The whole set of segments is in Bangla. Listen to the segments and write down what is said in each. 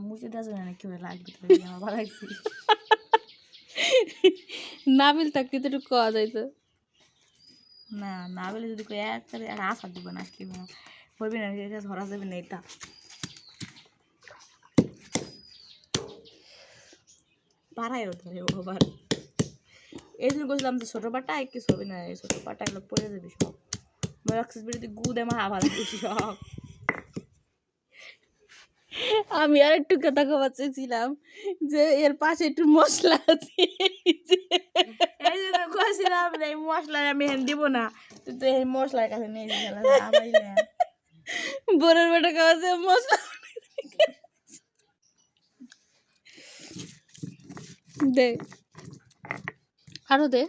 মুছে দেওয়া যায় না, কেউ লাগবে আমার ভালো লাগছে। নাবিল থাকতে তো একটু কওয়া যাইতো। না নাবিল যদি একটা আশা দিব না, কি হইবে না, এটা ধরা যাবে না। এটা পাড়ায়ও ধরে আবার। এই জন্য বলছিলাম যে ছোটো পাটা কিছু হবে না, এই ছোটো পাটা এগুলো পড়ে যাবে সব। বিরুদ্ধে গুদ আমার আবার সব। আমি আর একটু কথা কবার চেয়েছিলাম যে এর পাশে একটু মশলা আছে, এই জন্য কইছিলাম এই মশলা আমি দিব না, তুই তো এই মশলার কাছে নিয়ে বোরের বেটা খাওয়াছে মশলা দে, আরো দে।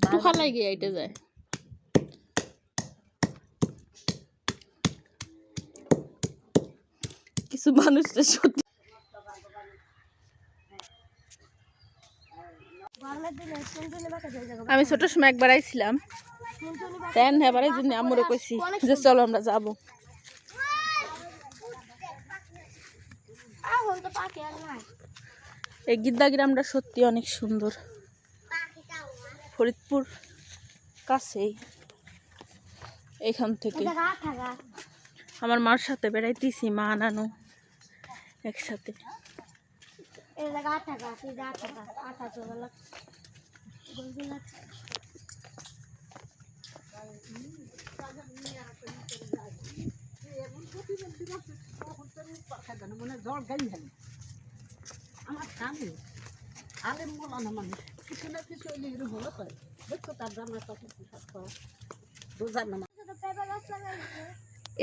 একটু খালাই গিয়ে এটা যায়। কিছু মানুষটা সত্যি আমি ছোট সময় একবার আইছিলাম, তেন এবারে জন্য আমরা কইছি যে চলো আমরা যাবো। এই গিদ্দা গ্রামটা সত্যি অনেক সুন্দর, ফরিদপুর কাছেই। এইখান থেকে আমার মার সাথে বেড়াইতেছি, মা নানু একসাথে।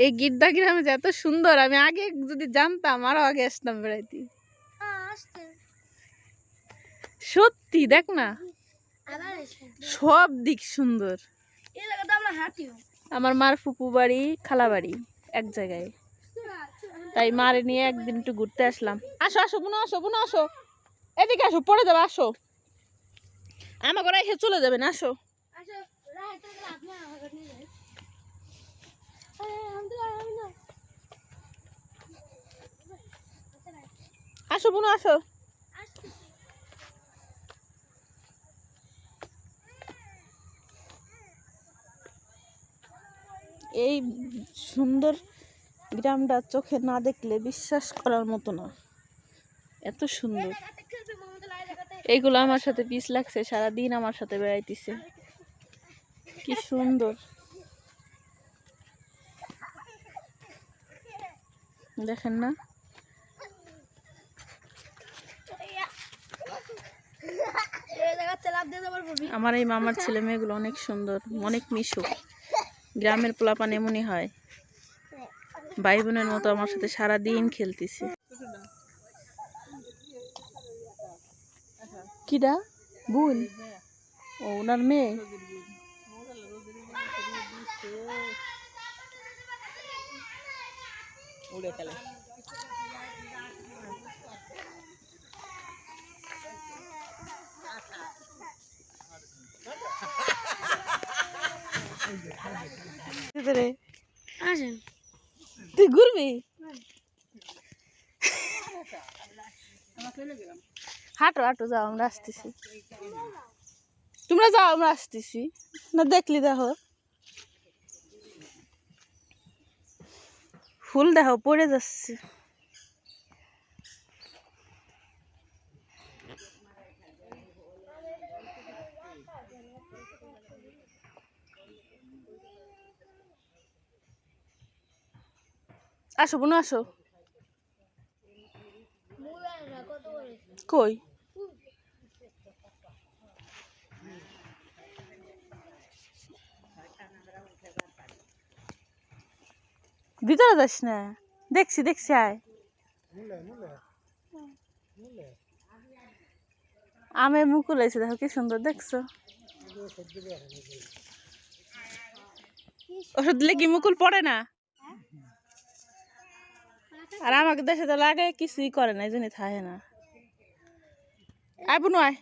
এই গিদ্দা গ্রামে যে এত সুন্দর, আমি আগে যদি জানতাম আরো আগে আসতাম বেড়াইতে। সত্যি দেখ না, সব দিক সুন্দর। আমার মার ফুপু বাড়ি খালা বাড়ি এক জায়গায়, তাই মারে নিয়ে একদিন একটু ঘুরতে আসলাম। আসো আসো বোনো, আসো বোনো, আসো এদিকে আসো, পড়ে যাবে, আসো আমার ঘরে এসে চলে যাবেন, আসো। আসো বোনো, আসো। এই সুন্দর গ্রামটা চোখে না দেখলে বিশ্বাস করার মতো না, এত সুন্দর। এইগুলো আমার সাথে পিস লাগছে, সারাদিন আমার সাথে বেড়াইতেছে, কি সুন্দর দেখেন না। আমার এই মামার ছেলে মেয়েগুলো অনেক সুন্দর, অনেক মিশুক। গ্রামের পোলাপান এমনই হয়, ভাই বোনের মতো আমার সাথে সারাদিন খেলতেছে। কিডা বোন? ও ওনার মেয়ে। তুই ঘুরবি? হাঁটো হাঁটো, যাও আমরা আসতেছি। তোমরা যাও আমরা আসতেছি। না দেখলি দেখো ফুল দেখো পড়ে যাচ্ছে। আসো বোনো, আসো। কই ভিতরে যাস না, দেখছি দেখছি, আয়। আমের মুকুল হয়েছে, দেখো কি সুন্দর, দেখছো? ওষুধ দিলে কি মুকুল পড়ে না? আর আমাকে দেশে তো লাগে কিছুই করে না, এই জন্য থাকে না। আয় বোনো আয়।